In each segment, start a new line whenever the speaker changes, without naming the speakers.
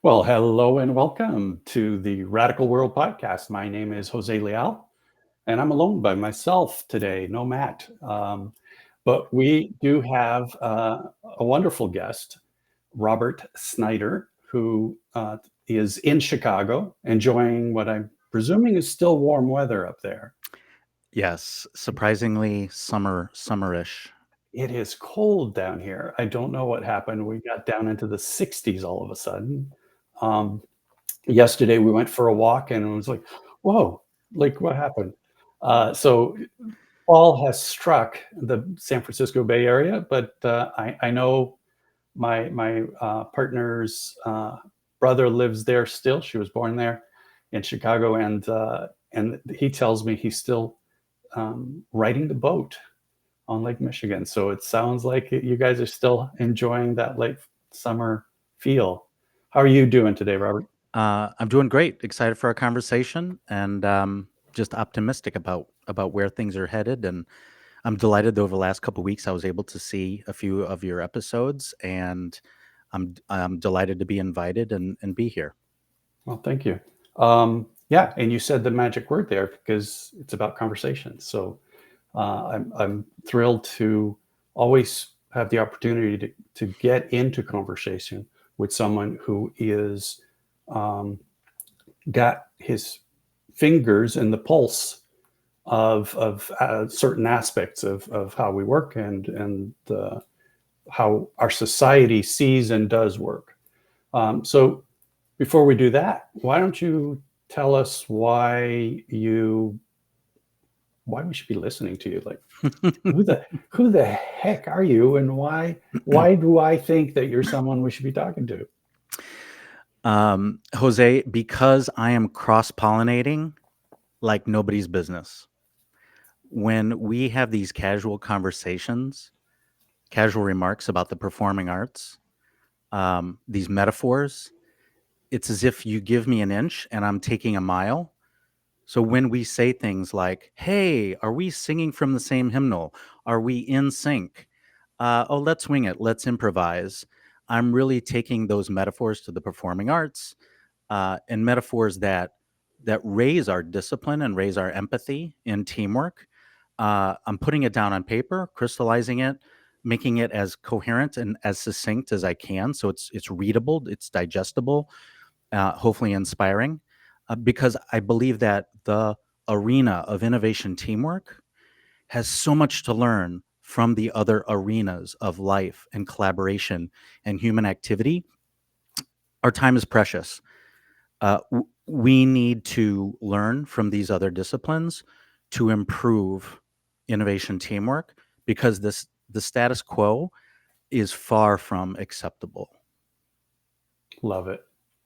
Well, hello and welcome to the Radical World Podcast. My name is Jose Leal, and I'm alone by myself today, no Matt. But we do have a wonderful guest, Robert Snyder, who is in Chicago, enjoying what I'm presuming is still warm weather up there.
Yes, surprisingly summerish.
It is cold down here. I don't know what happened. We got down into the 60s all of a sudden. Um, Yesterday we went for a walk and it was like, whoa, like what happened? So fall has struck the San Francisco Bay Area, but I know my partner's brother lives there still. She was born there in Chicago, and he tells me he's still riding the boat on Lake Michigan. So it sounds like you guys are still enjoying that late summer feel. How are you doing today, Robert?
I'm doing great. Excited for our conversation, and just optimistic about where things are headed. And I'm delighted that over the last couple of weeks I was able to see a few of your episodes, and I'm delighted to be invited and be here.
Well, thank you. Yeah, and you said the magic word there because it's about conversation. So I'm thrilled to always have the opportunity to get into conversation with someone who is um, got his fingers in the pulse of certain aspects of how we work and how our society sees and does work. So before we do that, why don't you tell us why we should be listening to you? Like who the heck are you, and why do I think that you're someone we should be talking to?
Jose, because I am cross pollinating like nobody's business. When we have these casual conversations, casual remarks about the performing arts, these metaphors, it's as if you give me an inch and I'm taking a mile. So when we say things like, "Hey, are we singing from the same hymnal? Are we in sync? Oh, let's wing it. Let's improvise." I'm really taking those metaphors to the performing arts, and metaphors that raise our discipline and raise our empathy in teamwork. I'm putting it down on paper, crystallizing it, making it as coherent and as succinct as I can, so it's readable, it's digestible, hopefully inspiring, because I believe that the arena of innovation teamwork has so much to learn from the other arenas of life and collaboration and human activity. Our time is precious. We need to learn from these other disciplines to improve innovation teamwork because the status quo is far from acceptable.
Love it,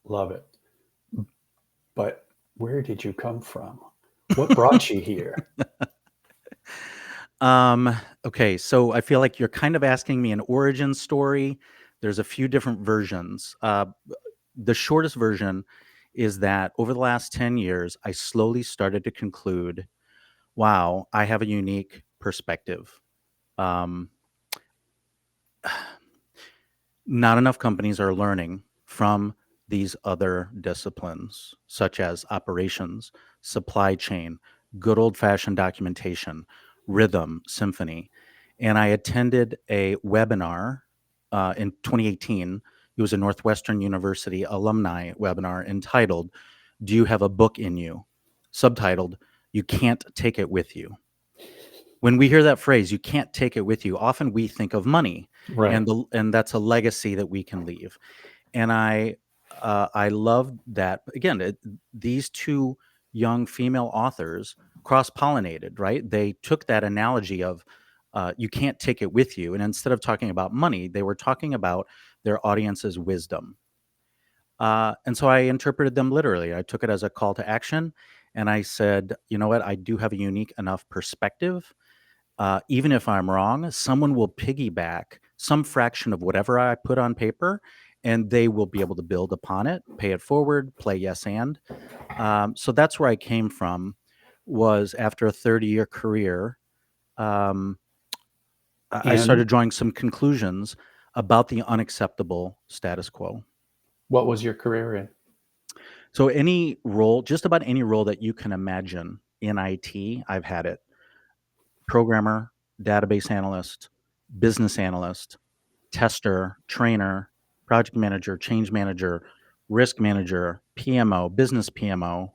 love it. But where did you come from? What brought you here?
Um, okay, so I feel like you're kind of asking me an origin story. There's a few different versions. The shortest version is that over the last 10 years, I slowly started to conclude, wow, I have a unique perspective. Um, Not enough companies are learning from these other disciplines, such as operations, supply chain, good old fashioned documentation, rhythm, symphony. And I attended a webinar in 2018. It was a Northwestern University alumni webinar entitled, "Do You Have a Book in You?" Subtitled, "You Can't Take It With You." When we hear that phrase, "you can't take it with you," often we think of money,
Right.
and that's a legacy that we can leave. And I love that again. These two young female authors cross pollinated, right? They took that analogy of you can't take it with you, and instead of talking about money, they were talking about their audience's wisdom. And so I interpreted them literally. I took it as a call to action, and I said, you know what? I do have a unique enough perspective, even if I'm wrong, someone will piggyback some fraction of whatever I put on paper, and they will be able to build upon it, pay it forward, play yes and. So that's where I came from. Was after a 30-year career, um, I
And
started drawing some conclusions about the unacceptable status quo.
What was your career in?
So any role, just about any role that you can imagine in IT, I've had it. Programmer, database analyst, business analyst, tester, trainer, project manager, change manager, risk manager, PMO, business PMO.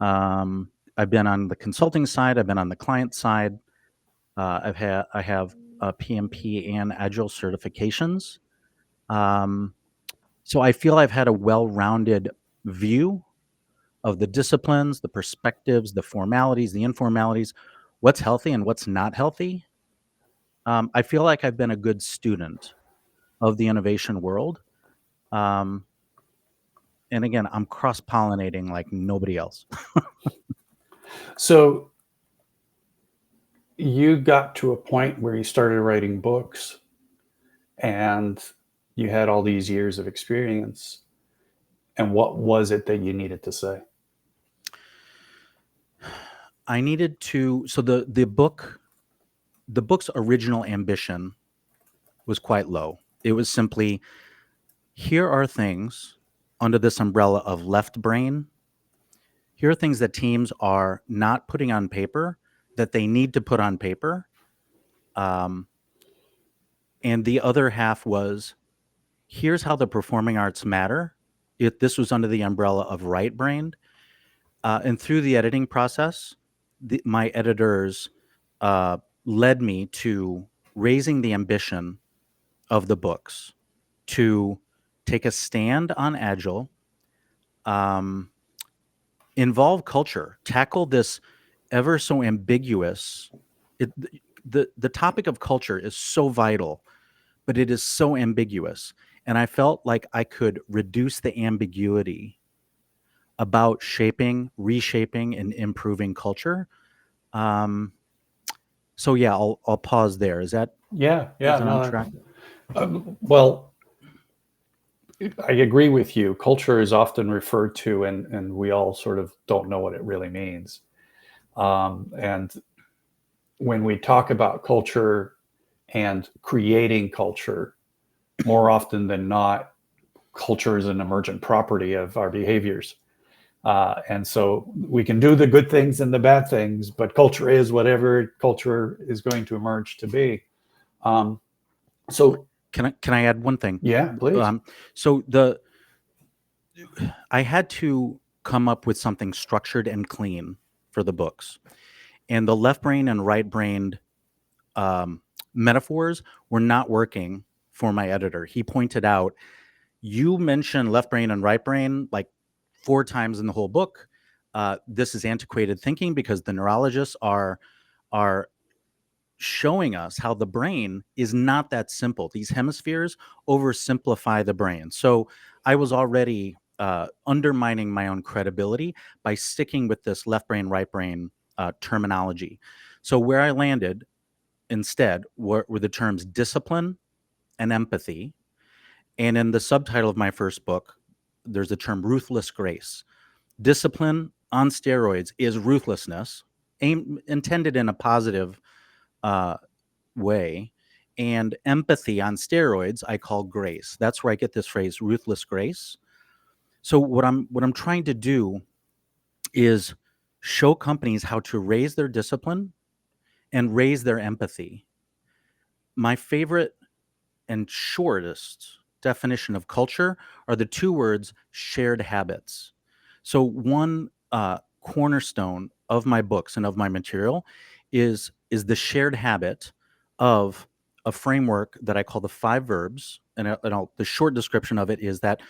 I've been on the consulting side. I've been on the client side. I have PMP and Agile certifications. Um, so I feel I've had a well-rounded view of the disciplines, the perspectives, the formalities, the informalities, what's healthy and what's not healthy. I feel like I've been a good student of the innovation world. Um, and again, I'm cross pollinating like nobody else.
So you got to a point where you started writing books and you had all these years of experience. And what was it that you needed to say?
I needed to, so the book's original ambition was quite low. It was simply, here are things under this umbrella of left brain. Here are things that teams are not putting on paper that they need to put on paper. Um, and the other half was, here's how the performing arts matter. This was under the umbrella of right brain. And through the editing process, my editors uh, led me to raising the ambition of the books to take a stand on Agile, um, involve culture, tackle this ever so ambiguous. It, the topic of culture is so vital, but it is so ambiguous, and I felt like I could reduce the ambiguity about shaping, reshaping, and improving culture. Um, so yeah, I'll pause there.
Yeah,
Is
yeah,
that on
no.
track?
Well, I agree with you. Culture is often referred to, and we all sort of don't know what it really means. And when we talk about culture and creating culture, more often than not, culture is an emergent property of our behaviors. And so we can do the good things and the bad things, but culture is whatever culture is going to emerge to be. Um, so,
Can I add one thing?
yeah, please.
So I had to come up with something structured and clean for the books, and the left brain and right brained um, metaphors were not working for my editor. He pointed out, you mentioned left brain and right brain like 4 times in the whole book. This is antiquated thinking because the neurologists are showing us how the brain is not that simple. These hemispheres oversimplify the brain. So I was already undermining my own credibility by sticking with this left brain, right brain terminology. So where I landed instead were the terms discipline and empathy. And in the subtitle of my first book, there's the term ruthless grace. Discipline on steroids is ruthlessness, intended in a positive uh, way. And empathy on steroids, I call grace. That's where I get this phrase, ruthless grace. So what I'm trying to do is show companies how to raise their discipline and raise their empathy. My favorite and shortest definition of culture are the 2 words shared habits. So one cornerstone of my books and of my material is the shared habit of a framework that I call the 5 verbs. The short description of it is that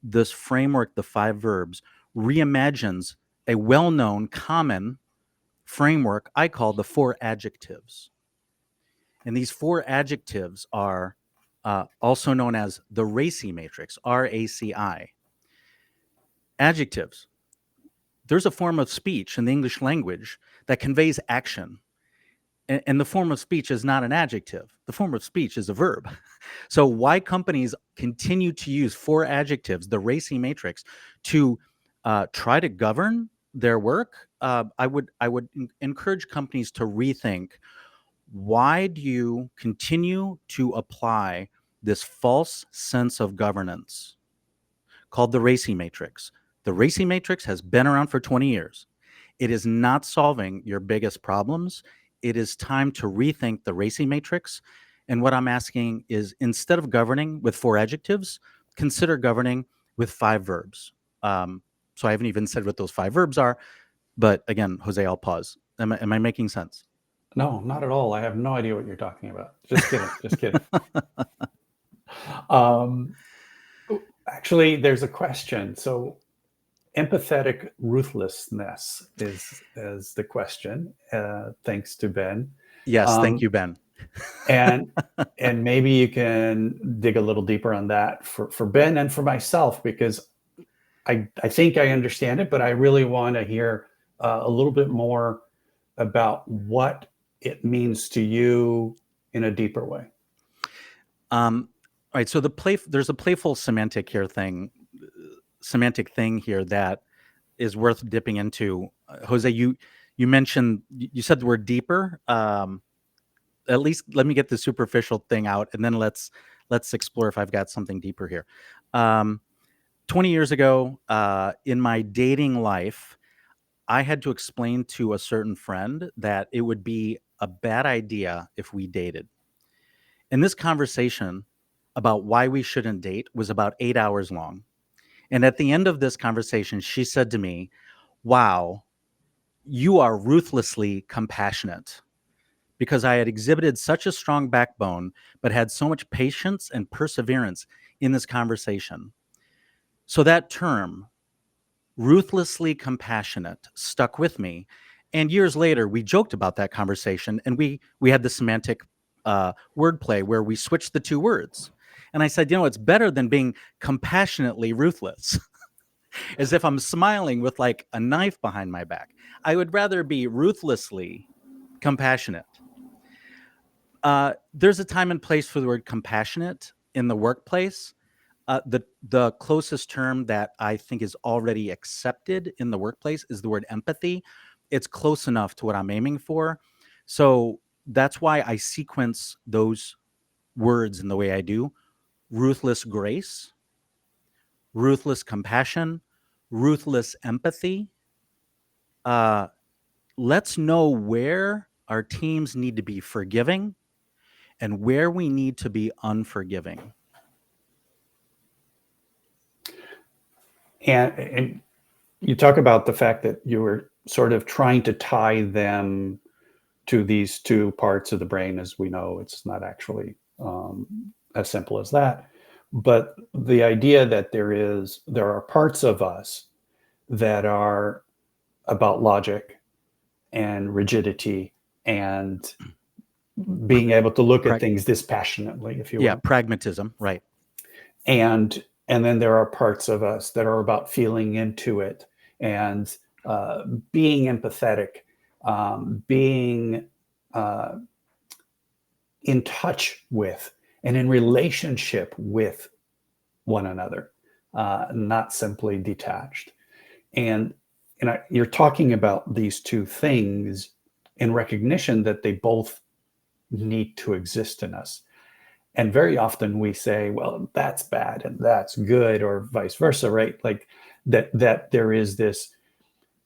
this framework, the 5 verbs, reimagines a well-known common framework I call the 4 adjectives. And these 4 adjectives are also known as the RACI matrix, RACI. Adjectives. There's a form of speech in the English language that conveys action. And the form of speech is not an adjective. The form of speech is a verb. So why companies continue to use 4 adjectives, the RACI matrix, to try to govern their work, I would encourage companies to rethink, why do you continue to apply this false sense of governance? called the RACI matrix. The RACI matrix has been around for 20 years. It is not solving your biggest problems. It is time to rethink the RACI matrix. And what I'm asking is, instead of governing with 4 adjectives, consider governing with 5 verbs. So I haven't even said what those 5 verbs are. But again, Jose, I'll pause. Am I making sense?
No, not at all. I have no idea what you're talking about. Just kidding. Just kidding. Um, Actually, there's a question. So empathetic ruthlessness is the question, thanks to Ben.
Yes, thank you, Ben.
And maybe you can dig a little deeper on that for Ben and for myself, because I think I understand it, but I really want to hear a little bit more about what it means to you in a deeper way.
All right. So there's a playful semantic thing here that is worth dipping into. Jose, you mentioned, you said the word deeper. At least let me get the superficial thing out, and then let's explore if I've got something deeper here. 20 years ago, in my dating life, I had to explain to a certain friend that it would be a bad idea if we dated. And this conversation about why we shouldn't date was about 8 hours long. And at the end of this conversation, she said to me, "Wow, you are ruthlessly compassionate." Because I had exhibited such a strong backbone, but had so much patience and perseverance in this conversation. So that term, ruthlessly compassionate, stuck with me. And years later, we joked about that conversation, and we had the semantic wordplay where we switched the 2 words. And I said, it's better than being compassionately ruthless, as if I'm smiling with like a knife behind my back. I would rather be ruthlessly compassionate. There's a time and place for the word compassionate in the workplace. The closest term that I think is already accepted in the workplace is the word empathy. It's close enough to what I'm aiming for. So that's why I sequence those words in the way I do: ruthless grace, ruthless compassion, ruthless empathy. Let's know where our teams need to be forgiving and where we need to be unforgiving.
And you talk about the fact that you were sort of trying to tie them to these 2 parts of the brain. As we know, it's not actually as simple as that. But the idea that there are parts of us that are about logic and rigidity and being able to look at things dispassionately, if you will.
Pragmatism, right.
And then there are parts of us that are about feeling into it and being empathetic, being in touch with and in relationship with one another, not simply detached. And you're talking about these 2 things in recognition that they both need to exist in us. And very often we say, well, that's bad and that's good, or vice versa, right? Like that there is this,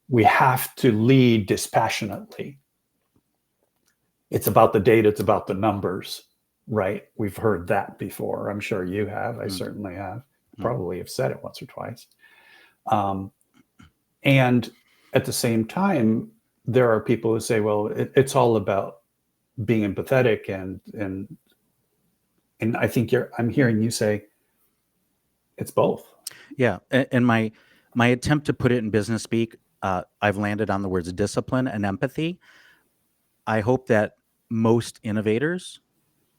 we have to lead dispassionately. It's about the data, it's about the numbers, right? We've heard that before. I'm sure you have. I certainly have. Probably have said it once or twice. And at the same time, there are people who say, well, it's all about being empathetic, and I think I'm hearing you say it's both.
Yeah, and my attempt to put it in business speak, I've landed on the words discipline and empathy. I hope that most innovators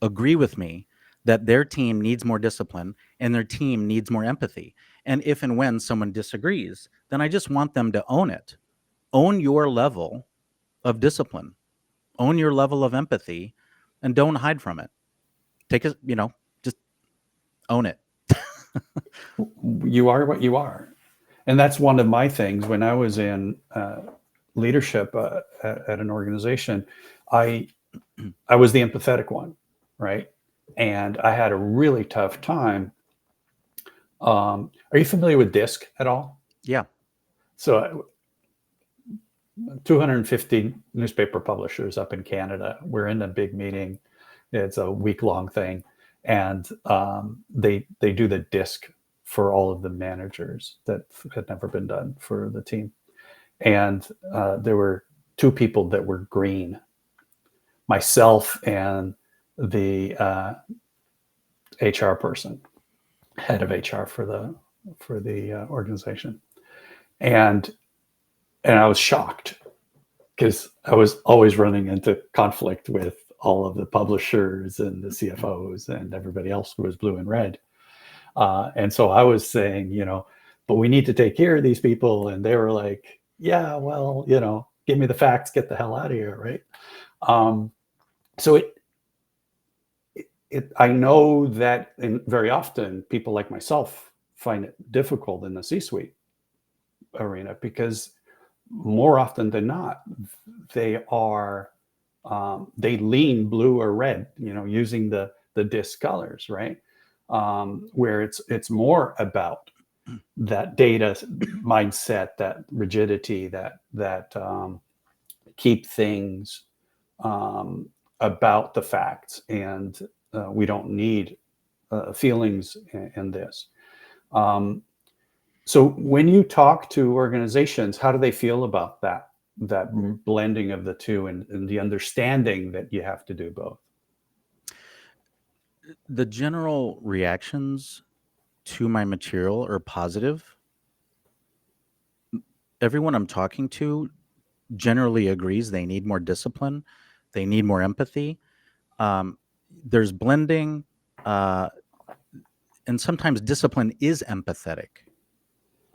agree with me that their team needs more discipline and their team needs more empathy. And if and when someone disagrees, then I just want them to own it. Own your level of discipline, own your level of empathy, and don't hide from it. Just own it.
You are what you are. And that's one of my things. When I was in leadership at an organization, I was the empathetic one, right? And I had a really tough time Are you familiar with DISC at all?
Yeah.
So 250 newspaper publishers up in Canada. We're in a big meeting. It's a week-long thing, and they do the disc for all of the managers that had never been done for the team. And there were two people that were green, myself and the HR person, head of HR for the organization, and I was shocked because I was always running into conflict with all of the publishers and the CFOs and everybody else who was blue and red. And so I was saying, but we need to take care of these people. And they were like, yeah, well, give me the facts, get the hell out of here, right? So I know that very often people like myself find it difficult in the C-suite arena because more often than not, they are they lean blue or red, using the disc colors, right? Where it's more about that data mindset, that rigidity, that keep things about the facts, and we don't need feelings in this. So when you talk to organizations, how do they feel about that blending of the two, and the understanding that you have to do both?
The general reactions to my material are positive. Everyone I'm talking to generally agrees they need more discipline, they need more empathy. There's blending, uh, and sometimes discipline is empathetic,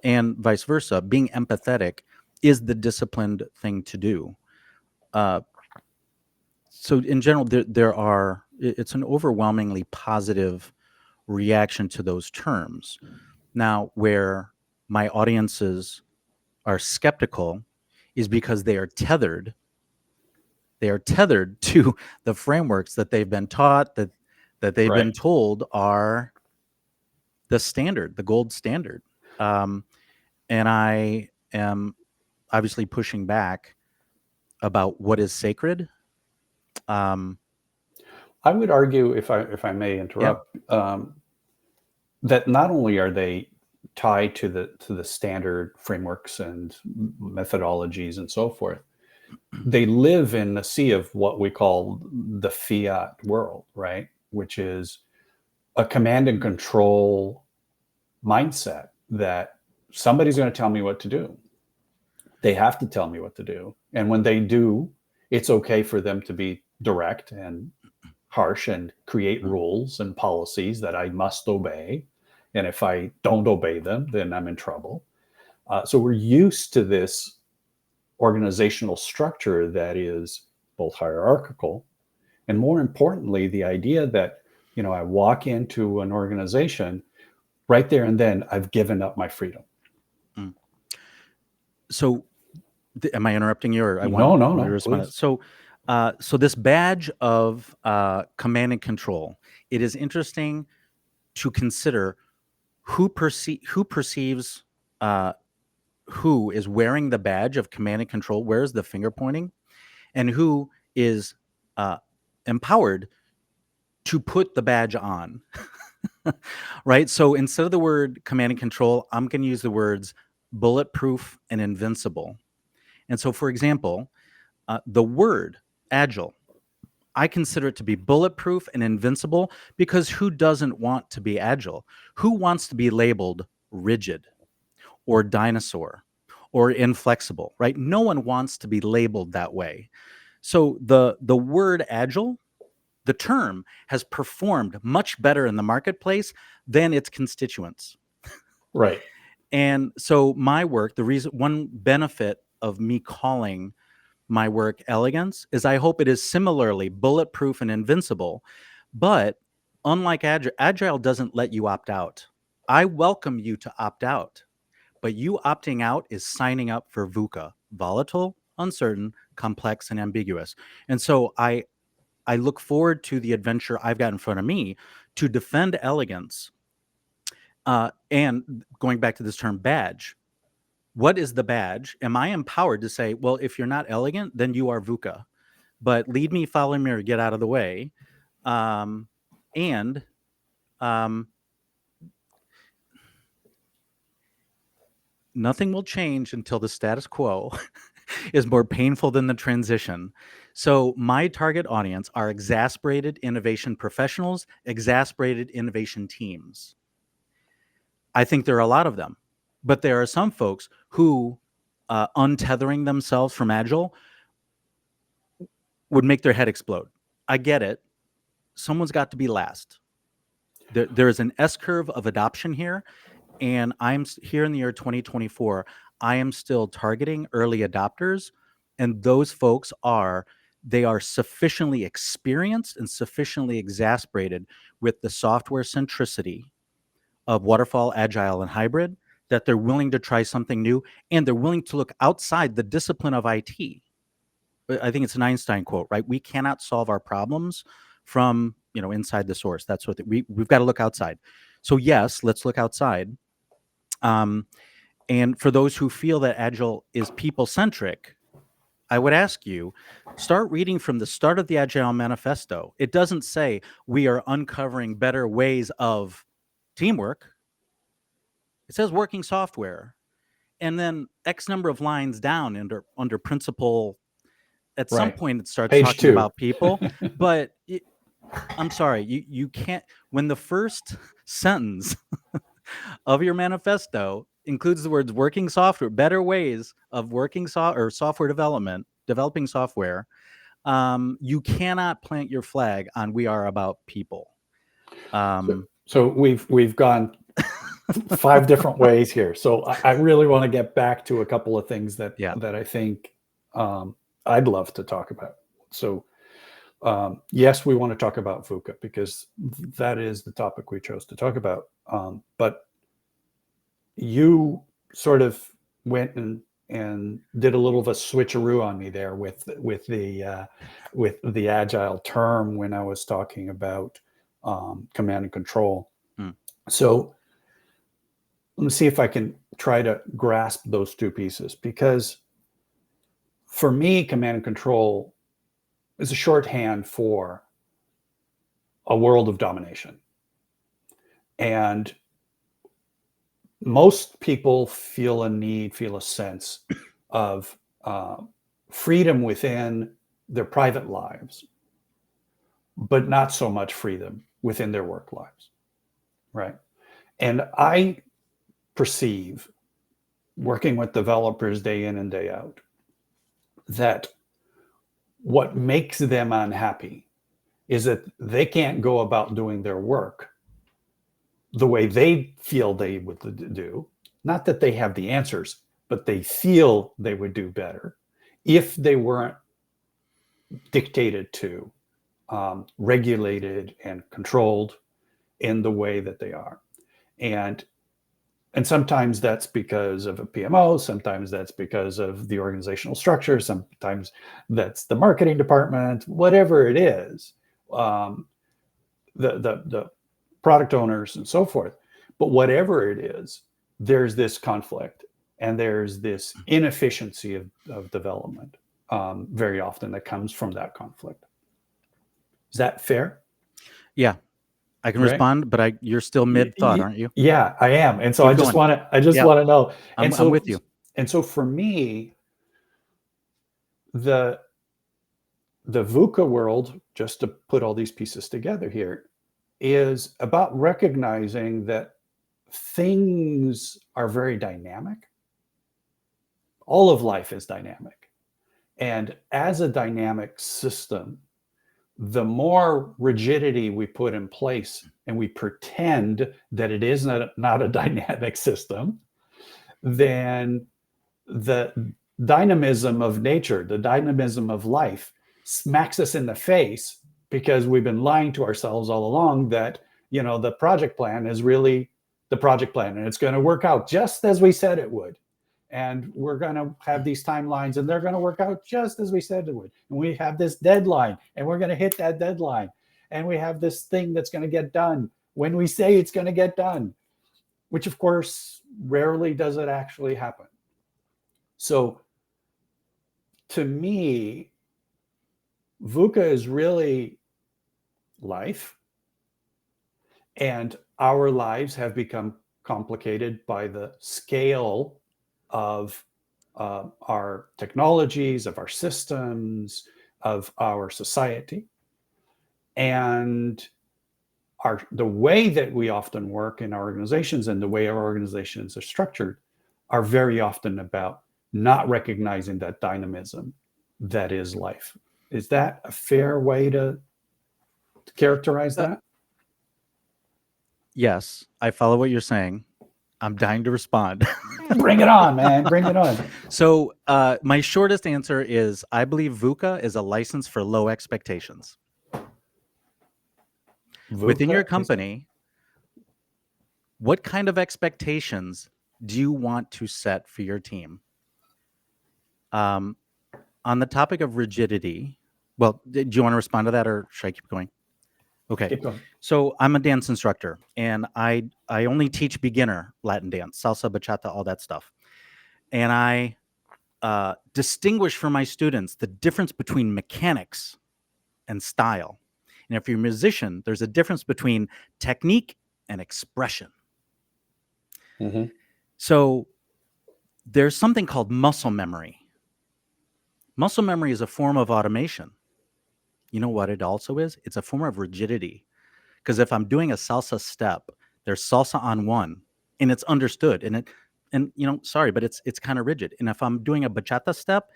and vice versa. Being empathetic is the disciplined thing to do. Uh, so in general, it's an overwhelmingly positive reaction to those terms. Now, where my audiences are skeptical is because they are tethered to the frameworks that they've been taught, that they've
Right.
been told are the standard, the gold standard. And I am obviously pushing back about what is sacred.
I would argue, if I may
Yeah.
interrupt, that not only are they tied to the standard frameworks and methodologies and so forth, they live in the sea of what we call the fiat world, right? Which is a command and control mindset that somebody's going to tell me what to do. They have to tell me what to do. And when they do, it's okay for them to be direct and harsh and create rules and policies that I must obey. And if I don't obey them, then I'm in trouble. So we're used to this organizational structure that is both hierarchical and, more importantly, the idea that, I walk into an organization right there and then I've given up my freedom.
Mm. So, am I interrupting you, or I want
No, no,
you to
no,
respond?
please.
So this badge of command and control, it is interesting to consider who perceives uh, who is wearing the badge of command and control, where is the finger pointing, and who is uh, empowered to put the badge on. Right? So instead of the word command and control, I'm going to use the words bulletproof and invincible. And so, for example, the word agile, I consider it to be bulletproof and invincible because who doesn't want to be agile? Who wants to be labeled rigid or dinosaur or inflexible, right? No one wants to be labeled that way. So the word agile, the term, has performed much better in the marketplace than its constituents.
Right.
And so my work, one benefit of me calling my work Elegance is I hope it is similarly bulletproof and invincible. But unlike Agile doesn't let you opt out. I welcome you to opt out, but you opting out is signing up for VUCA, volatile, uncertain, complex, and ambiguous. And so I look forward to the adventure I've got in front of me to defend Elegance And going back to this term badge, what is the badge? Am I empowered to say, well, if you're not elegant, then you are VUCA, but lead me, follow me, or get out of the way? And nothing will change until the status quo is more painful than the transition. So my target audience are exasperated innovation professionals, exasperated innovation teams. I think there are a lot of them, but there are some folks who, untethering themselves from Agile would make their head explode. I get it. Someone's got to be last. There is an S curve of adoption here, and I'm here in the year 2024. I am still targeting early adopters, and those folks they are sufficiently experienced and sufficiently exasperated with the software centricity of waterfall, agile, and hybrid that they're willing to try something new, and they're willing to look outside the discipline of IT. I think it's an Einstein quote, right? We cannot solve our problems from inside the source. That's what we've got to look outside. So yes, let's look outside. And for those who feel that Agile is people-centric, I would ask you, start reading from the start of the Agile Manifesto. It doesn't say we are uncovering better ways of teamwork. It says working software. And then X number of lines down under principle, at some point it starts
Page
talking
2.
about people. But I'm sorry, you can't, when the first sentence of your manifesto includes the words working software, better ways of working software developing software, you cannot plant your flag on we are about people.
So we've gone 5 different ways here. So I really want to get back to a couple of things that I think I'd love to talk about. So yes, we want to talk about VUCA because that is the topic we chose to talk about. But you sort of went and did a little of a switcheroo on me there with the agile term when I was talking about command and control. So let me see if I can try to grasp those 2 pieces, because for me, command and control is a shorthand for a world of domination. And most people feel a sense of freedom within their private lives, but not so much freedom within their work lives, right? And I perceive, working with developers day in and day out, that what makes them unhappy is that they can't go about doing their work the way they feel they would do. Not that they have the answers, but they feel they would do better if they weren't dictated to, regulated and controlled in the way that they are. And sometimes that's because of a PMO, sometimes that's because of the organizational structure, sometimes that's the marketing department, whatever it is, the product owners and so forth. But whatever it is, there's this conflict and there's this inefficiency of development very often that comes from that conflict. Is that fair?
Yeah. I can respond, but you're still mid-thought, aren't you?
Yeah, I am. And so
Keep
I just
going.
want to know.
I'm with you.
And so for me, the VUCA world, just to put all these pieces together here, is about recognizing that things are very dynamic. All of life is dynamic. And as a dynamic system, the more rigidity we put in place and we pretend that it is not a dynamic system, then the dynamism of nature, the dynamism of life smacks us in the face, because we've been lying to ourselves all along that, the project plan is really the project plan and it's going to work out just as we said it would. And we're going to have these timelines and they're going to work out just as we said it would. And we have this deadline and we're going to hit that deadline. And we have this thing that's going to get done when we say it's going to get done. which of course rarely does it actually happen. So to me, VUCA is really life, and our lives have become complicated by the scale of our technologies, of our systems, of our society. And the way that we often work in our organizations and the way our organizations are structured are very often about not recognizing that dynamism that is life. Is that a fair way to characterize
Uh,
that?
yes, I follow what you're saying. I'm dying to respond.
Bring it on, man. Bring it on.
So, my shortest answer is I believe VUCA is a license for low expectations. Within your
VUCA is
company, what kind of expectations do you want to set for your team? On the topic of rigidity, well, do you want to respond to that or should I keep going? Okay.
keep going.
So I'm a dance instructor and I only teach beginner Latin dance, salsa, bachata, all that stuff. And I distinguish for my students the difference between mechanics and style. And if you're a musician, there's a difference between technique and expression.
Mm-hmm.
So there's something called muscle memory. Muscle memory is a form of automation. You know what it also is? It's a form of rigidity. Because if I'm doing a salsa step, there's salsa on one, and it's understood, and sorry, but it's kind of rigid. And if I'm doing a bachata step,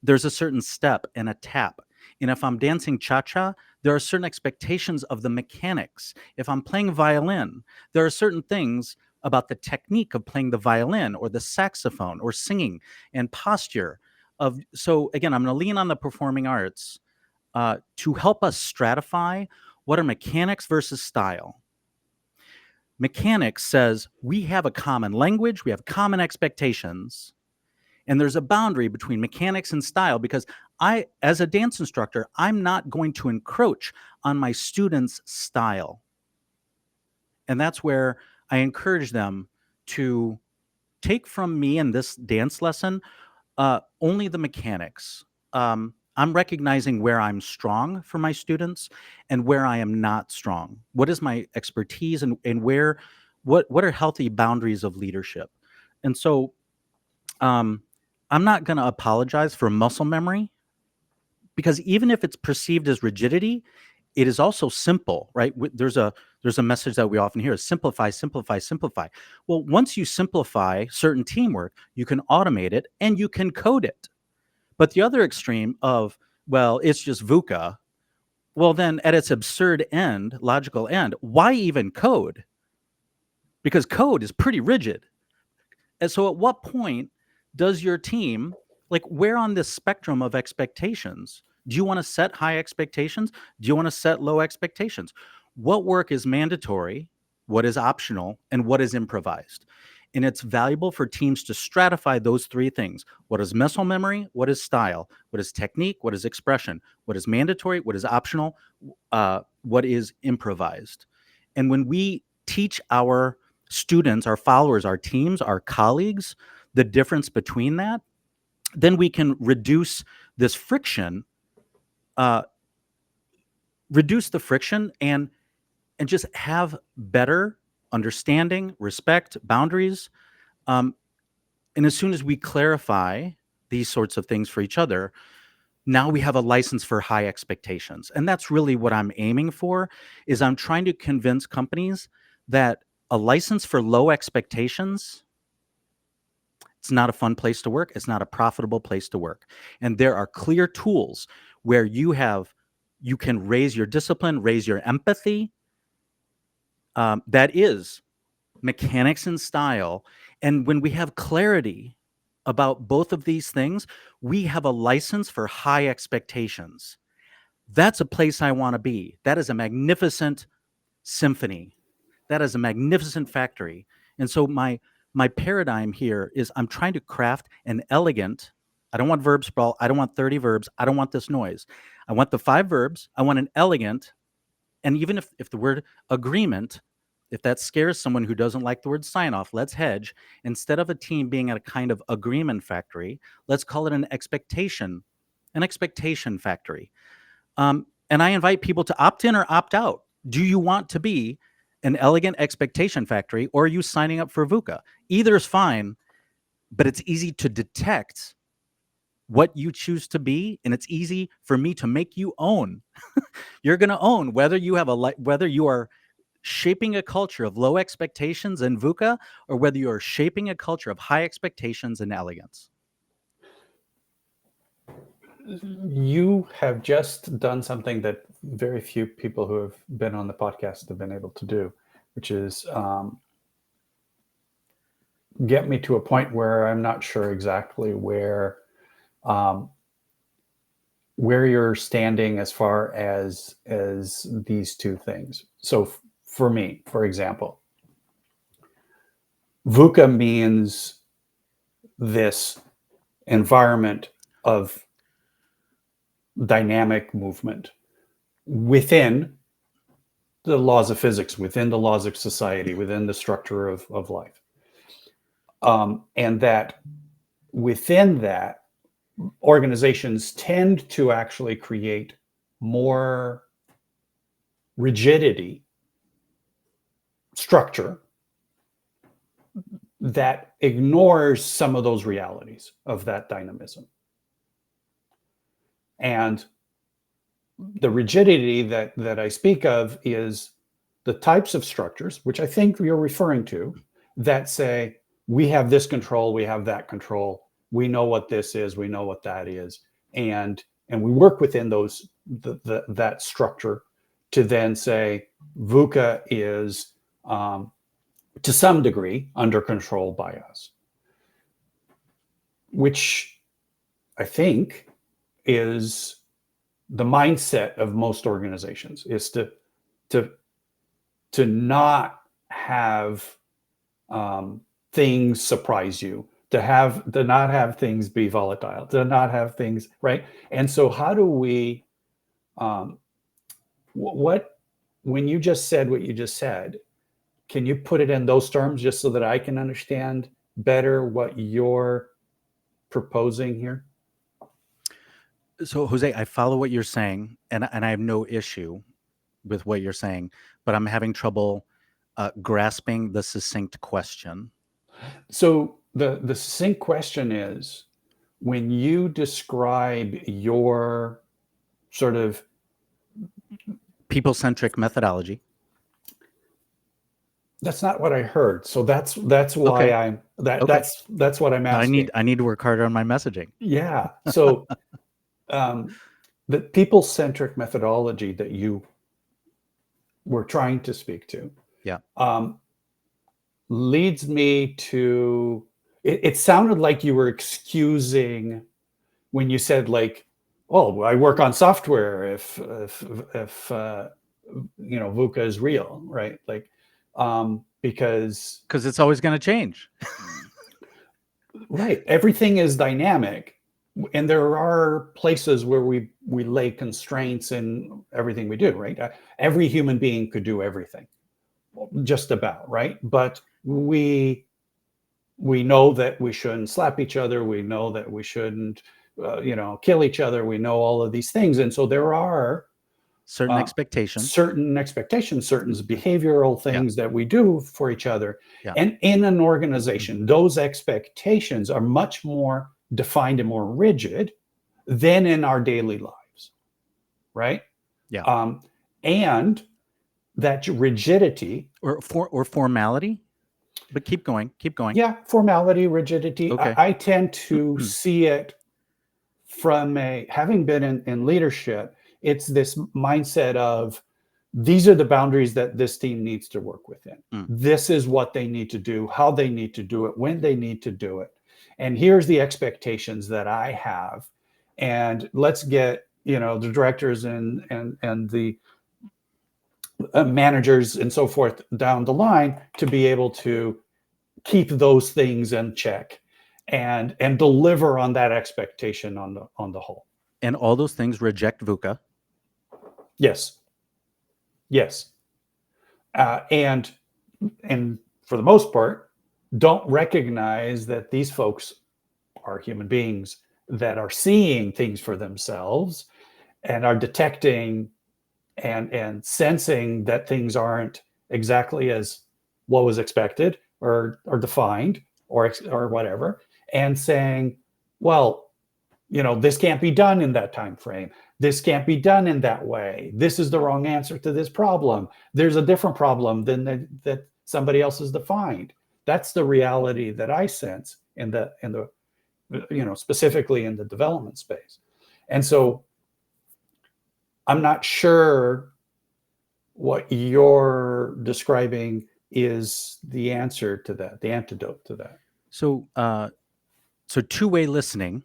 there's a certain step and a tap. And if I'm dancing cha-cha, there are certain expectations of the mechanics. If I'm playing violin, there are certain things about the technique of playing the violin or the saxophone or singing and posture of. So again, I'm going to lean on the performing arts to help us stratify what are mechanics versus style. Mechanics says we have a common language, we have common expectations, and there's a boundary between mechanics and style because I, as a dance instructor, I'm not going to encroach on my students' style. And that's where I encourage them to take from me in this dance lesson only the mechanics. I'm recognizing where I'm strong for my students and where I am not strong. What is my expertise and what are healthy boundaries of leadership? And so I'm not going to apologize for muscle memory because even if it's perceived as rigidity, it is also simple, right? There's a message that we often hear is simplify, simplify, simplify. Well, once you simplify certain teamwork, you can automate it and you can code it. But the other extreme of, well, it's just VUCA, well, then at its absurd end, logical end, why even code? Because code is pretty rigid. And so at what point does your team, like where on this spectrum of expectations, do you want to set high expectations? Do you want to set low expectations? What work is mandatory? What is optional? And what is improvised? And it's valuable for teams to stratify those three things. What is muscle memory? What is style? What is technique? What is expression? What is mandatory? What is optional? What is improvised? And when we teach our students, our followers, our teams, our colleagues, the difference between that, then we can reduce this friction, reduce the friction and just have better understanding, respect, boundaries. And as soon as we clarify these sorts of things for each other, now we have a license for high expectations. And that's really what I'm aiming for, is I'm trying to convince companies that a license for low expectations, it's not a fun place to work. It's not a profitable place to work. And there are clear tools where you can raise your discipline, raise your empathy. That is mechanics and style. And when we have clarity about both of these things, we have a license for high expectations. That's a place I want to be. That is a magnificent symphony. That is a magnificent factory. And so my paradigm here is I'm trying to craft an elegant, I don't want verb sprawl, I don't want 30 verbs, I don't want this noise. I want the 5 verbs, I want an elegant, and even if the word agreement If that scares someone who doesn't like the word sign off, let's hedge. Instead of a team being a kind of agreement factory, let's call it an expectation factory. And I invite people to opt in or opt out. Do you want to be an elegant expectation factory, or are you signing up for VUCA? Either is fine, but it's easy to detect what you choose to be, and it's easy for me to make you own. You're going to own whether you have whether you are shaping a culture of low expectations in VUCA, or whether you are shaping a culture of high expectations and elegance.
You have just done something that very few people who have been on the podcast have been able to do, which is get me to a point where I'm not sure exactly where you're standing as far as these two things. So for me, for example, VUCA means this environment of dynamic movement within the laws of physics, within the laws of society, within the structure of life. And that within that, organizations tend to actually create more rigidity structure that ignores some of those realities of that dynamism. And the rigidity that I speak of is the types of structures, which I think you're referring to, that say, we have this control, we have that control, we know what this is, we know what that is, and we work within those that structure to then say VUCA is to some degree under control by us, which I think is the mindset of most organizations, is to not have things surprise you, to not have things be volatile, to not have things, right? And so how do we when you just said what you just said, can you put it in those terms just so that I can understand better what you're proposing here?
So, Jose, I follow what you're saying, and I have no issue with what you're saying, but I'm having trouble grasping the succinct question.
So the succinct question is, when you describe your sort of
people-centric methodology.
That's not what I heard. So that's why
Okay.
that's what I'm asking.
I need to work harder on my messaging.
Yeah. So the people-centric methodology that you were trying to speak to,
Yeah.
leads me to it sounded like you were excusing when you said, like, oh, I work on software if VUCA is real, right? Like, because
it's always going to change.
right, everything is dynamic, and there are places where we lay constraints in everything we do, right? Every human being could do everything, just about, right? But we know that we shouldn't slap each other. We know that we shouldn't kill each other. We know all of these things, and so there are
certain expectations,
certain behavioral things that we do for each other.
Yeah.
And in an organization, those expectations are much more defined and more rigid than in our daily lives, right?
Yeah.
And that rigidity
or formality, but keep going.
Yeah, formality, rigidity.
Okay.
I tend to see it from having been in leadership, it's this mindset of, these are the boundaries that this team needs to work within. This is what they need to do, how they need to do it, when they need to do it. And here's the expectations that I have. And let's get, the directors and the managers and so forth down the line to be able to keep those things in check and deliver on that expectation on the whole.
And all those things reject VUCA.
Yes. And and for the most part, don't recognize that these folks are human beings that are seeing things for themselves and are detecting and sensing that things aren't exactly as what was expected or defined or whatever, and saying, well, this can't be done in that time frame. This can't be done in that way. This is the wrong answer to this problem. There's a different problem than that somebody else has defined. That's the reality that I sense in the specifically in the development space. And so I'm not sure what you're describing is the answer to that, the antidote to that.
So, so two-way listening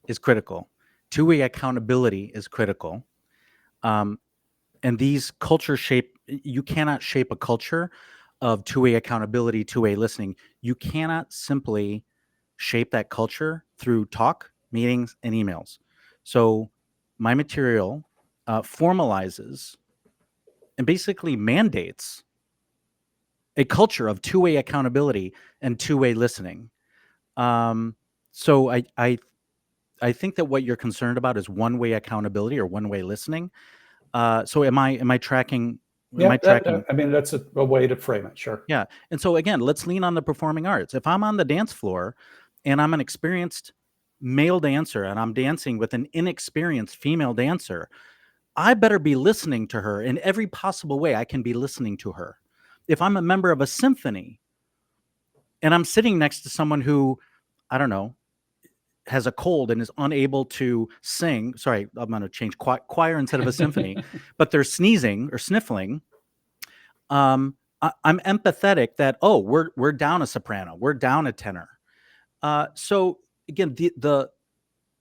is critical. Two-way accountability is critical. And these culture you cannot shape a culture of two-way accountability, two-way listening. You cannot simply shape that culture through talk, meetings, and emails. So my material formalizes and basically mandates a culture of two-way accountability and two-way listening. So I think that what you're concerned about is one-way accountability or one-way listening. So am I tracking? Am I tracking?
I mean, that's a way to frame it. Sure.
Yeah. And so again, let's lean on the performing arts. If I'm on the dance floor and I'm an experienced male dancer and I'm dancing with an inexperienced female dancer, I better be listening to her in every possible way I can be listening to her. If I'm a member of a symphony and I'm sitting next to someone who, I don't know, has a cold and is unable to sing, sorry, I'm going to change choir instead of a symphony, but they're sneezing or sniffling. I'm empathetic that, oh, we're down a soprano, we're down a tenor. So again,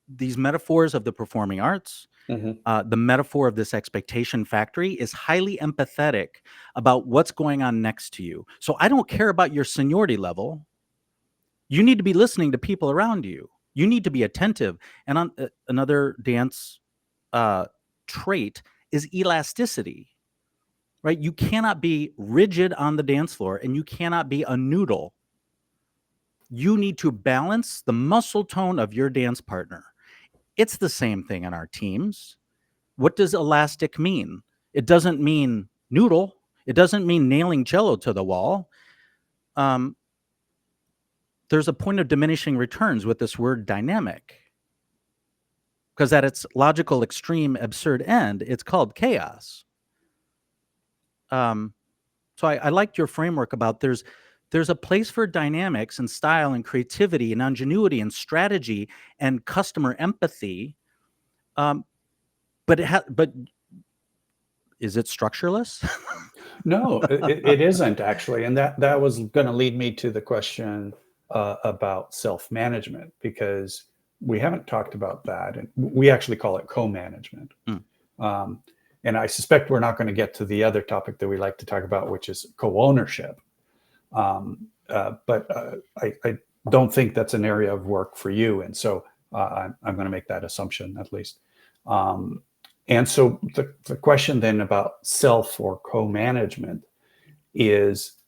these metaphors of the performing arts, the metaphor of this expectation factory is highly empathetic about what's going on next to you. So I don't care about your seniority level. You need to be listening to people around you. You need to be attentive. And on another dance trait is elasticity, right? You cannot be rigid on the dance floor and you cannot be a noodle. You need to balance the muscle tone of your dance partner. It's the same thing in our teams. What does elastic mean? It doesn't mean noodle. It doesn't mean nailing cello to the wall. There's a point of diminishing returns with this word dynamic, because at its logical, extreme, absurd end, it's called chaos. So I liked your framework about there's a place for dynamics and style and creativity and ingenuity and strategy and customer empathy. But is it structureless?
No, it isn't actually. And that was going to lead me to the question about self-management, because we haven't talked about that. And we actually call it co-management. And I suspect we're not going to get to the other topic that we like to talk about, which is co-ownership. But I don't think that's an area of work for you. And so I'm going to make that assumption at least. And so the question then about self or co-management is,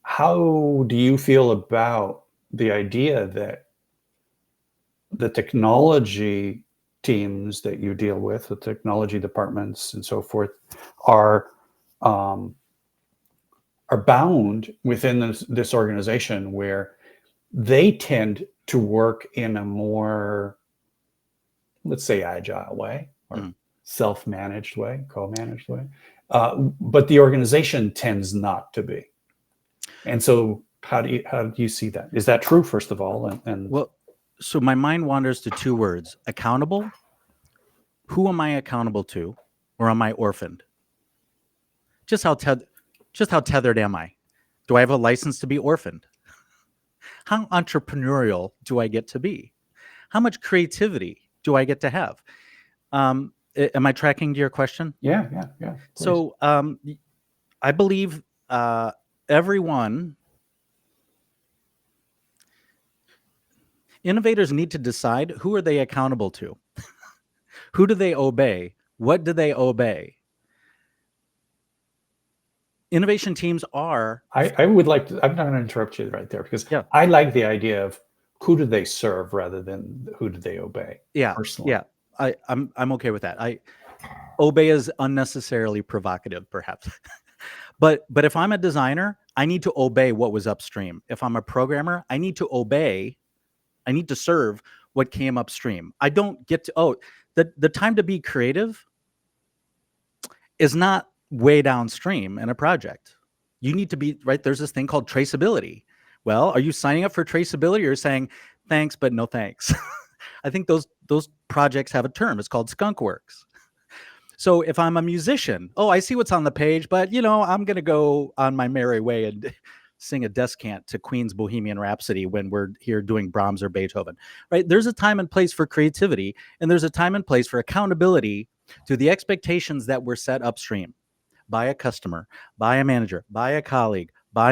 how do you feel about the idea that the technology teams that you deal with, the technology departments and so forth, are bound within this organization where they tend to work in a more, let's say, agile way or self-managed way, co-managed way, but the organization tends not to be. And so how do you see that? Is that true, first of all? And
well, so my mind wanders to two words: accountable. Who am I accountable to, or am I orphaned? Just how tethered am I? Do I have a license to be orphaned? How entrepreneurial do I get to be? How much creativity do I get to have? Am I tracking to your question?
Yeah. Please.
So I believe innovators need to decide, who are they accountable to? Who do they obey? What do they obey? Innovation teams are,
I would like to, I'm not going to interrupt you right there because
yeah,
I like the idea of who do they serve rather than who do they obey
yeah,
personally.
yeah. I'm okay with that. Obey is unnecessarily provocative, perhaps. But if I'm a designer, I need to obey what was upstream. If I'm a programmer, I need to serve what came upstream. I don't get to, the time to be creative is not way downstream in a project. You need to be, right? There's this thing called traceability. Well, are you signing up for traceability or saying thanks, but no thanks? I think those projects have a term. It's called skunk works. So if I'm a musician, I see what's on the page, but I'm going to go on my merry way and sing a descant to Queen's Bohemian Rhapsody when we're here doing Brahms or Beethoven, right? There's a time and place for creativity, and there's a time and place for accountability to the expectations that were set upstream by a customer, by a manager, by a colleague, by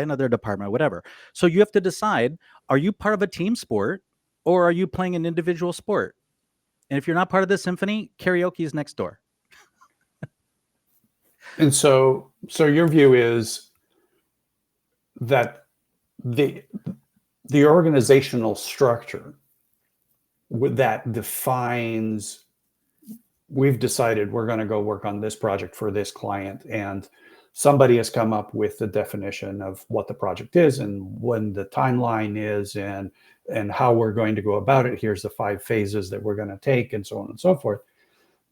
another department, whatever. So you have to decide, are you part of a team sport or are you playing an individual sport? And if you're not part of the symphony, karaoke is next door.
And so your view is that the organizational structure that defines, we've decided we're going to go work on this project for this client, and somebody has come up with the definition of what the project is and when the timeline is and how we're going to go about it. Here's the 5 phases that we're going to take, and so on and so forth.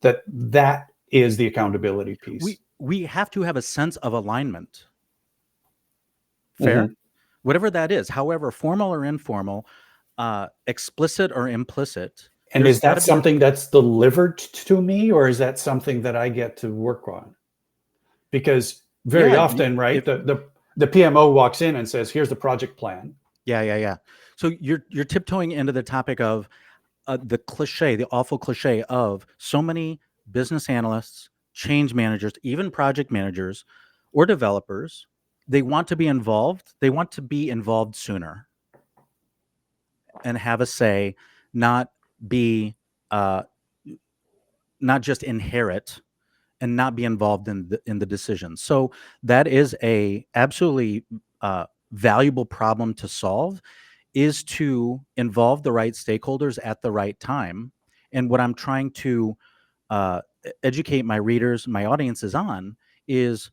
That is the accountability piece.
We have to have a sense of alignment. Fair?
Mm-hmm.
Whatever that is, however formal or informal, explicit or implicit.
And is that something that's delivered to me, or is that something that I get to work on? Because very often, right, the PMO walks in and says, here's the project plan.
Yeah. So you're tiptoeing into the topic of the awful cliche of so many business analysts, change managers, even project managers or developers. They want to be involved. They want to be involved sooner and have a say, not be, not just inherit and not be involved in the decisions. So that is a absolutely valuable problem to solve, is to involve the right stakeholders at the right time. And what I'm trying to educate my readers, my audiences on is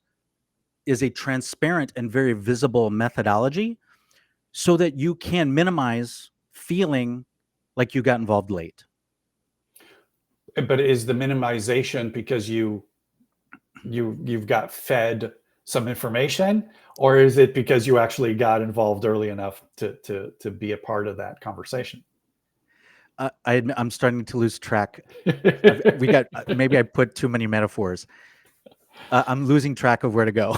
a transparent and very visible methodology so that you can minimize feeling like you got involved late.
But is the minimization because you've got fed some information, or is it because you actually got involved early enough to be a part of that conversation?
I'm starting to lose track. Maybe I put too many metaphors. I'm losing track of where to go.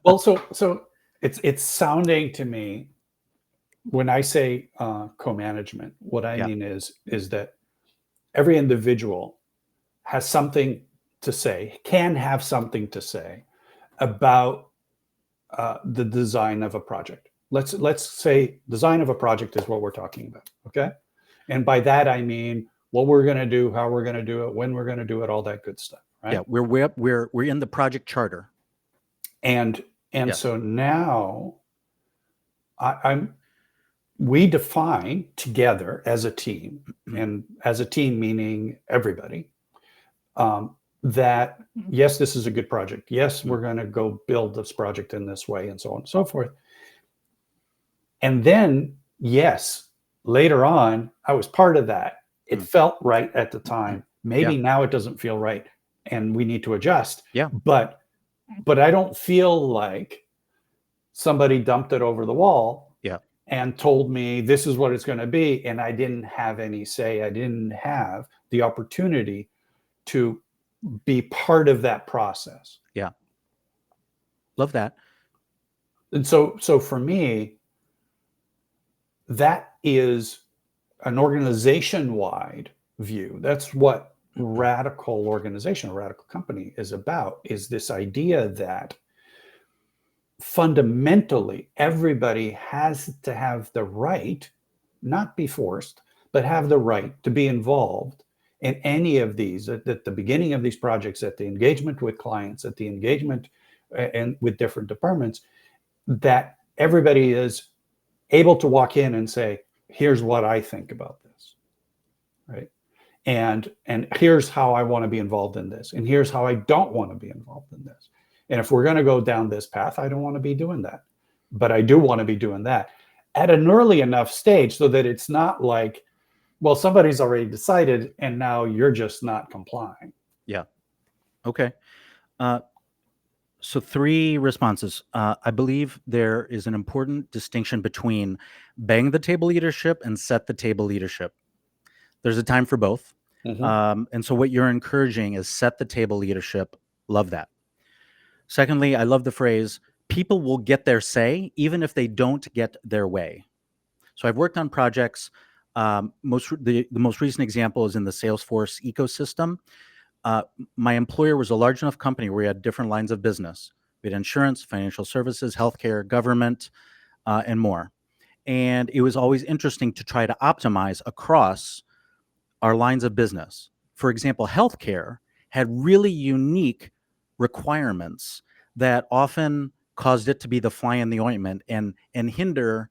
Well, so it's sounding to me, when I say co-management, what I mean is that every individual has something to say, can have something to say about the design of a project. Let's say design of a project is what we're talking about, okay? And by that I mean what we're going to do, how we're going to do it, when we're going to do it, all that good stuff, right?
Yeah, we're in the project charter.
And so now we define together as a team, and as a team meaning everybody, that yes, this is a good project. Yes, we're going to go build this project in this way, and so on and so forth. And then, yes, later on, I was part of that. It felt right at the time. Maybe now it doesn't feel right, and we need to adjust.
Yeah.
But I don't feel like somebody dumped it over the wall and told me this is what it's going to be, and I didn't have any say. I didn't have the opportunity to be part of that process.
Yeah. Love that.
And so for me, that is an organization-wide view. That's what radical organization, a radical company is about, is this idea that fundamentally everybody has to have the right, not be forced, but have the right to be involved in any of these, at the beginning of these projects, at the engagement with clients, at the engagement and with different departments, that everybody is able to walk in and say, here's what I think about this, right? And here's how I want to be involved in this, and here's how I don't want to be involved in this. And if we're going to go down this path, I don't want to be doing that, but I do want to be doing that at an early enough stage so that it's not like, well, somebody's already decided and now you're just not complying.
Yeah. Okay. So 3 responses. I believe there is an important distinction between bang the table leadership and set the table leadership. There's a time for both. And so what you're encouraging is set the table leadership. Love that. Secondly, I love the phrase, people will get their say even if they don't get their way. So I've worked on projects. The most recent example is in the Salesforce ecosystem. My employer was a large enough company where we had different lines of business. We had insurance, financial services, healthcare, government, and more. And it was always interesting to try to optimize across our lines of business. For example, healthcare had really unique requirements that often caused it to be the fly in the ointment and hinder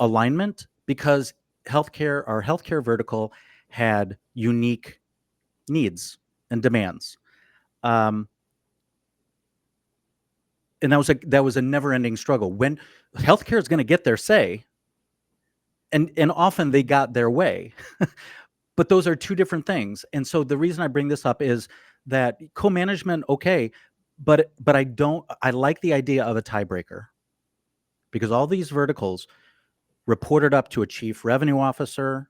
alignment because our healthcare vertical had unique needs and demands. And that was a never-ending struggle. When healthcare is going to get their say, and often they got their way, but those are 2 different things. And so the reason I bring this up is that co-management, okay, but I like the idea of a tiebreaker because all these verticals reported up to a chief revenue officer,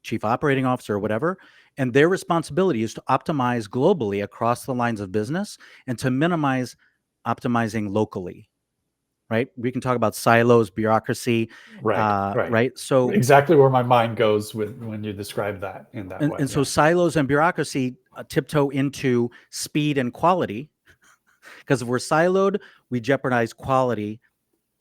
chief operating officer, or whatever, and their responsibility is to optimize globally across the lines of business and to minimize optimizing locally, right? We can talk about silos, bureaucracy, right? So
exactly where my mind goes when you describe that in that way.
And so silos and bureaucracy tiptoe into speed and quality, because if we're siloed, we jeopardize quality.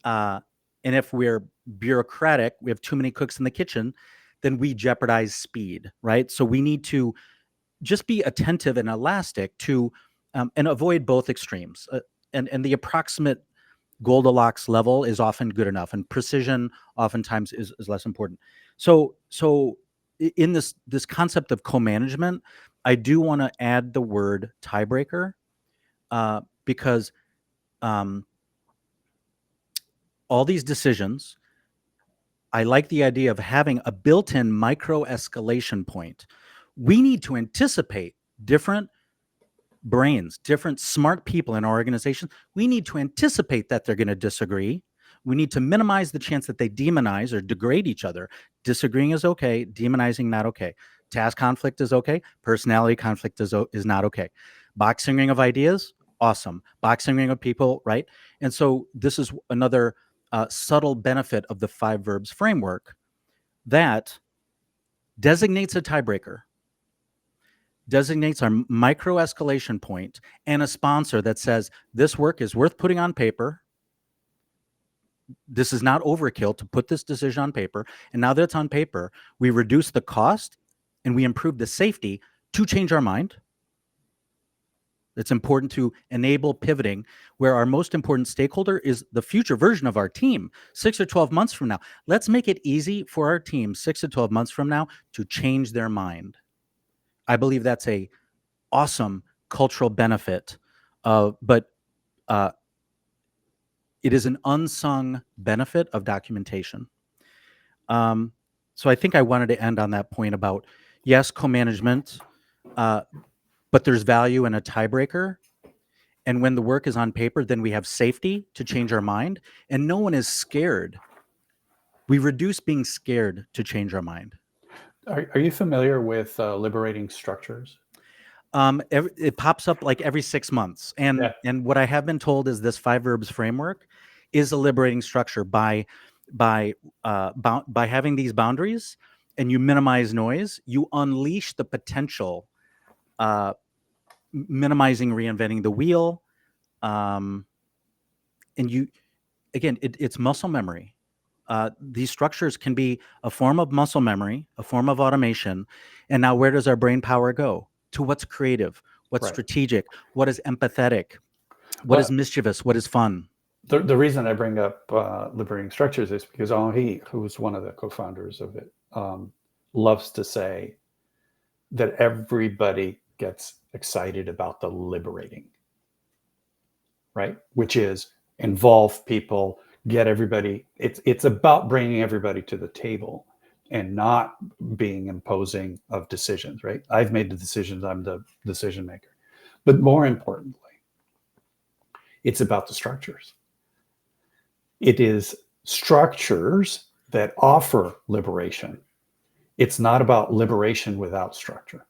And if we're bureaucratic, we have too many cooks in the kitchen, then we jeopardize speed, right? So we need to just be attentive and elastic to, and avoid both extremes. And the approximate Goldilocks level is often good enough, and precision oftentimes is less important. So in this concept of co-management, I do want to add the word tiebreaker, because all these decisions, I like the idea of having a built-in micro escalation point. We need to anticipate different brains, different smart people in our organization. We need to anticipate that they're going to disagree. We need to minimize the chance that they demonize or degrade each other. Disagreeing is okay. Demonizing, not okay. Task conflict is okay. Personality conflict is not okay. Boxing ring of ideas, awesome. Boxing ring of people, right? And so this is another subtle benefit of the 5 verbs framework that designates a tiebreaker, designates our micro escalation point, and a sponsor that says this work is worth putting on paper. This is not overkill to put this decision on paper. And now that it's on paper, we reduce the cost and we improve the safety to change our mind. It's important to enable pivoting where our most important stakeholder is the future version of our team 6 or 12 months from now. Let's make it easy for our team 6 to 12 months from now to change their mind. I believe that's a awesome cultural benefit, but it is an unsung benefit of documentation. So I think I wanted to end on that point about, yes, co-management, but there's value in a tiebreaker. And when the work is on paper, then we have safety to change our mind, and no one is scared. We reduce being scared to change our mind.
Are you familiar with liberating structures?
It pops up like every 6 months. And what I have been told is this 5 verbs framework is a liberating structure by having these boundaries and you minimize noise, you unleash the potential, minimizing reinventing the wheel. And it's muscle memory. These structures can be a form of muscle memory, a form of automation. And now where does our brain power go? To what's creative, what's strategic, what is empathetic. What is mischievous? What is fun?
The reason I bring up liberating structures is because Henri, who's one of the co-founders of it, loves to say that everybody gets excited about the liberating, right? Which is involve people, get everybody. It's about bringing everybody to the table and not being imposing of decisions, right? I've made the decisions. I'm the decision maker. But more importantly, it's about the structures. It is structures that offer liberation. It's not about liberation without structure,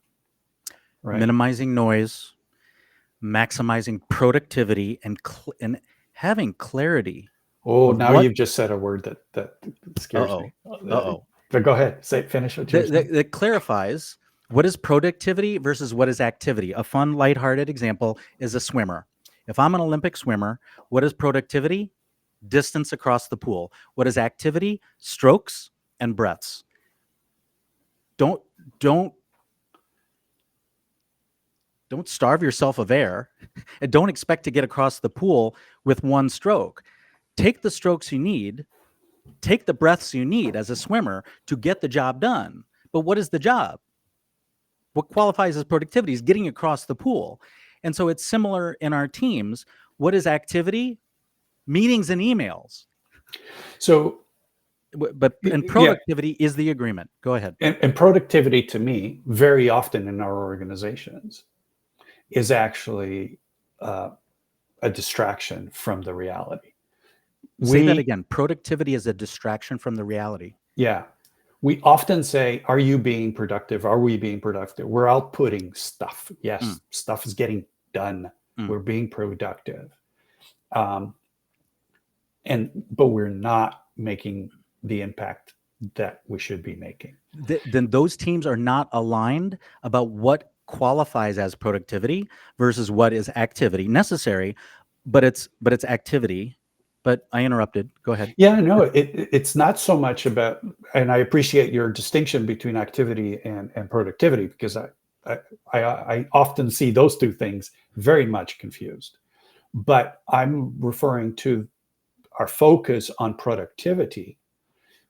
right?
Minimizing noise, maximizing productivity, and having clarity.
Oh,
Of
now
what?
you've just said a word that scares me.
Uh-oh.
But go ahead, finish what you're saying.
That clarifies what is productivity versus what is activity. A fun, lighthearted example is a swimmer. If I'm an Olympic swimmer, what is productivity? Distance across the pool. What is activity? Strokes and breaths. Don't starve yourself of air, and don't expect to get across the pool with one stroke. Take the strokes you need, take the breaths you need as a swimmer to get the job done. But what is the job? What qualifies as productivity is getting across the pool. And so it's similar in our teams. What is activity? Meetings and emails.
So,
and productivity is the agreement. Go ahead.
And productivity, to me, very often in our organizations, is actually a distraction from the reality.
Say that again. Productivity is a distraction from the reality.
Yeah. We often say, are you being productive? Are we being productive? We're outputting stuff. Yes, stuff is getting done. We're being productive. But we're not making the impact that we should be making.
Then those teams are not aligned about what qualifies as productivity versus what is activity. Necessary, but it's activity. But I interrupted. Go ahead.
Yeah, no, it's not so much about, and I appreciate your distinction between activity and productivity, because I often see those two things very much confused. But I'm referring to our focus on productivity,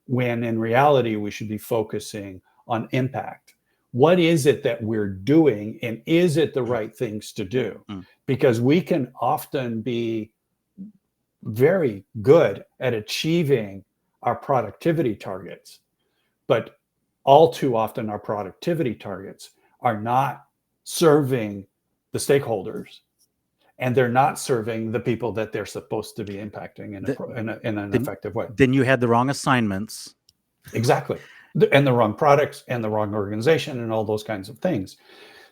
when in reality we should be focusing on impact. What is it that we're doing, and is it the right things to do? Because we can often be very good at achieving our productivity targets, but all too often our productivity targets are not serving the stakeholders, and they're not serving the people that they're supposed to be impacting in an effective way.
Then you had the wrong assignments.
Exactly. And the wrong products and the wrong organization and all those kinds of things.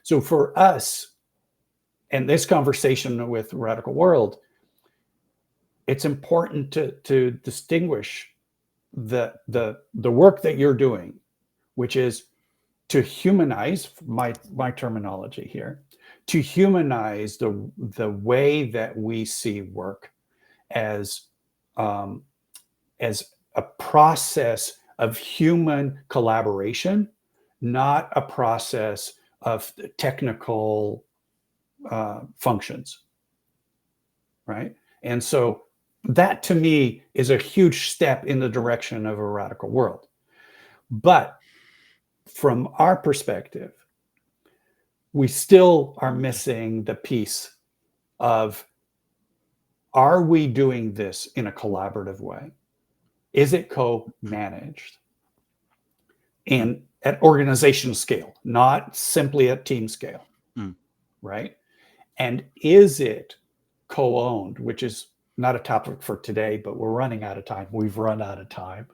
So for us, and this conversation with Radical World, it's important to distinguish the work that you're doing, which is to humanize, my terminology here, to humanize the way that we see work as a process of human collaboration, not a process of technical functions, right? And so that, to me, is a huge step in the direction of a radical world. But from our perspective, we still are missing the piece of, are we doing this in a collaborative way? Is it co-managed? And at organization scale, not simply at team scale, right? And is it co-owned, which is not a topic for today, but we're running out of time. We've run out of time.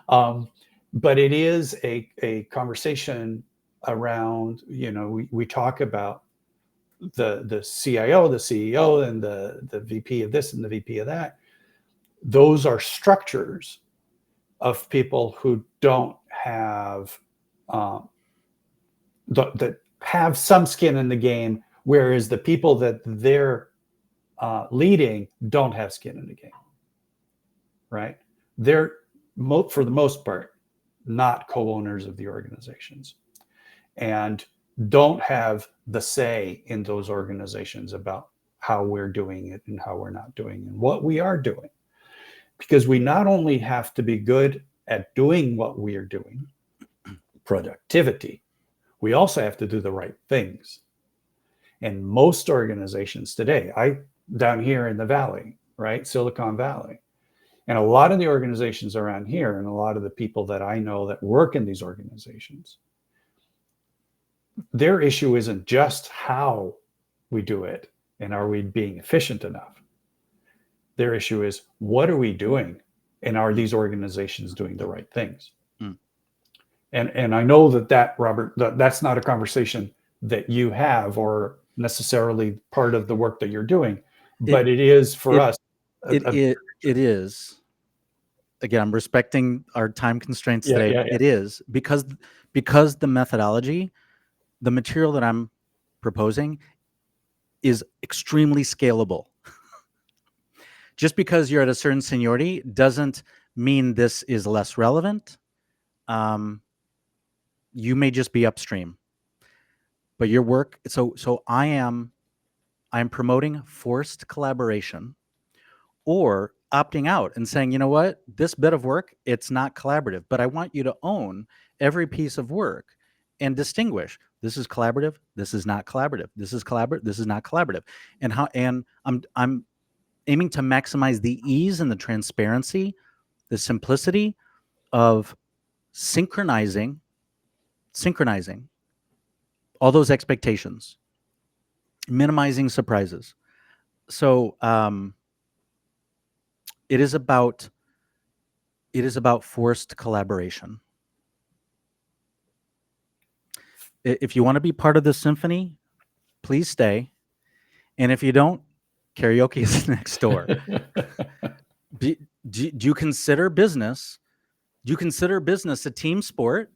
But it is a conversation around, we talk about the CIO, the CEO, and the VP of this and the VP of that. Those are structures of people who don't have that have some skin in the game, whereas the people that they're leading don't have skin in the game, right? They're, for the most part, not co-owners of the organizations, and don't have the say in those organizations about how we're doing it and how we're not doing and what we are doing. Because we not only have to be good at doing what we are doing, productivity, we also have to do the right things. And most organizations today, down here in the Valley, right, Silicon Valley, and a lot of the organizations around here and a lot of the people that I know that work in these organizations, their issue isn't just how we do it and are we being efficient enough. Their issue is, what are we doing? And are these organizations doing the right things?
Mm.
And I know that Robert, that's not a conversation that you have or necessarily part of the work that you're doing, but it is for us.
It is. Again, I'm respecting our time constraints today.
Yeah.
It is because the methodology, the material that I'm proposing is extremely scalable. Just because you're at a certain seniority doesn't mean this is less relevant. You may just be upstream, but your work. So I am promoting forced collaboration, or opting out and saying, you know what, this bit of work, it's not collaborative, but I want you to own every piece of work and distinguish, this is collaborative, this is not collaborative, this is collaborative, this is not collaborative. And I'm aiming to maximize the ease and the transparency, the simplicity of synchronizing all those expectations, minimizing surprises. So it is about forced collaboration. If you want to be part of this symphony, please stay. And if you don't, karaoke is next door. Do you consider business? Do you consider business a team sport?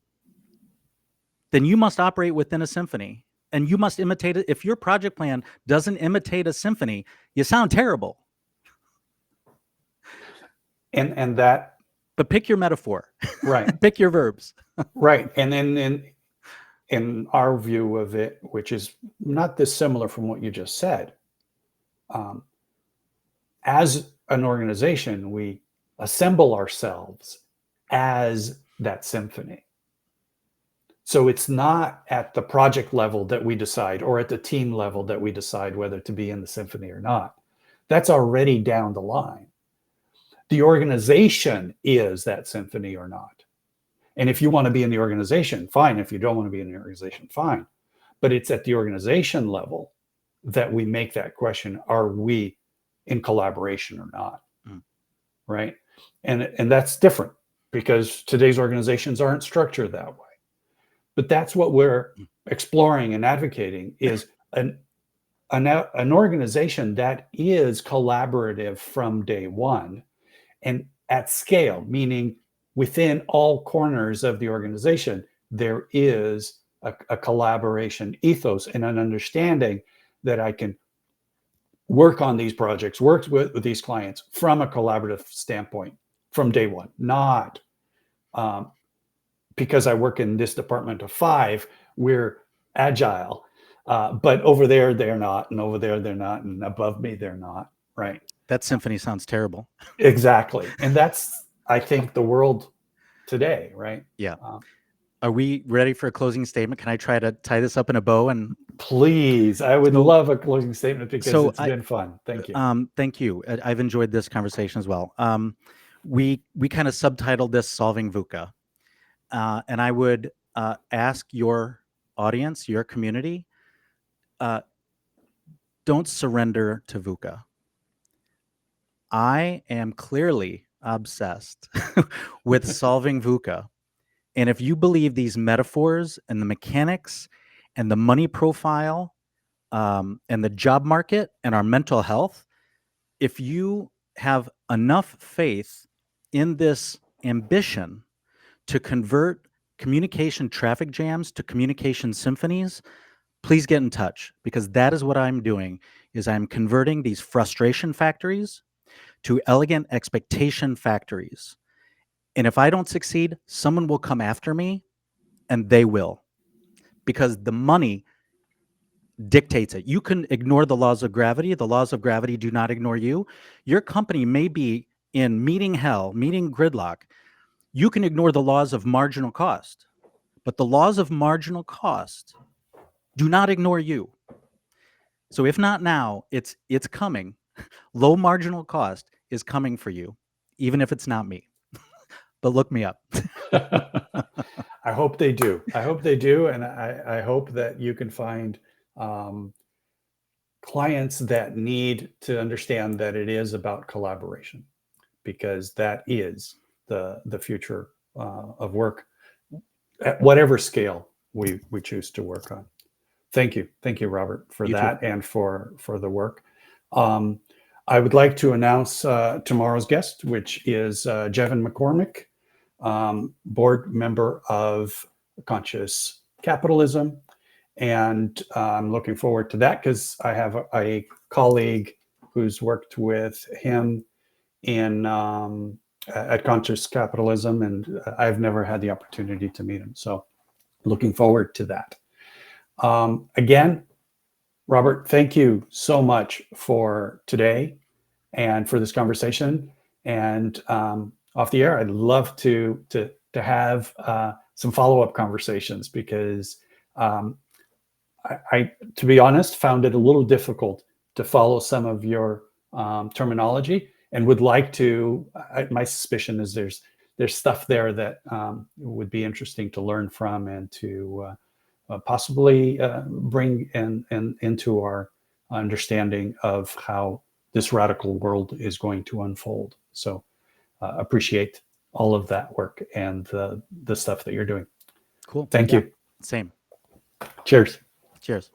Then you must operate within a symphony, and you must imitate it. If your project plan doesn't imitate a symphony, you sound terrible.
And that,
but pick your metaphor,
right?
Pick your verbs,
right? And then in our view of it, which is not dissimilar from what you just said, as an organization, we assemble ourselves as that symphony. So it's not at the project level that we decide, or at the team level that we decide whether to be in the symphony or not. That's already down the line. The organization is that symphony or not. And if you want to be in the organization, fine. If you don't want to be in the organization, fine. But it's at the organization level that we make that question, are we in collaboration or not? Right? And that's different because today's organizations aren't structured that way. But that's what we're exploring and advocating, is an organization that is collaborative from day one and at scale, meaning within all corners of the organization, there is a collaboration ethos and an understanding that I can work on these projects, work with these clients from a collaborative standpoint from day one, not because I work in this department of 5, we're agile, but over there they're not, and over there they're not, and above me they're not, right?
That symphony sounds terrible.
Exactly. And that's, I think, the world today, right?
Yeah. Are we ready for a closing statement? Can I try to tie this up in a bow? And
please, I would love a closing statement because it's been fun. Thank you.
Thank you. I've enjoyed this conversation as well. We kind of subtitled this "Solving VUCA," and I would ask your audience, your community, don't surrender to VUCA. I am clearly obsessed with solving VUCA. And if you believe these metaphors and the mechanics and the money profile and the job market and our mental health, if you have enough faith in this ambition to convert communication traffic jams to communication symphonies, please get in touch, because that is what I'm doing, is I'm converting these frustration factories to elegant expectation factories. And if I don't succeed, someone will come after me, and they will. Because the money, dictates it. You can ignore the laws of gravity. The laws of gravity do not ignore you. Your company may be in meeting hell, meeting gridlock. You can ignore the laws of marginal cost, but the laws of marginal cost do not ignore you. So if not now, it's coming. Low marginal cost is coming for you, even if it's not me. But look me up.
I hope they do. I hope they do. And I hope that you can find clients that need to understand that it is about collaboration, because that is the future of work at whatever scale we choose to work on. Thank you, Robert, for
You
that
too.
and for the work. I would like to announce tomorrow's guest, which is Jevin McCormick, board member of Conscious Capitalism. And I'm looking forward to that because I have a colleague who's worked with him in at Conscious Capitalism, and I've never had the opportunity to meet him. So looking forward to that. Again, Robert, thank you so much for today and for this conversation. And off the air, I'd love to have some follow-up conversations, because I, to be honest, found it a little difficult to follow some of your terminology, and would like to. My suspicion is there's stuff there that would be interesting to learn from, and to possibly bring into our understanding of how this radical world is going to unfold. So appreciate all of that work and the stuff that you're doing.
Cool.
Thank
Yeah.
you.
Same.
Cheers.
Cheers.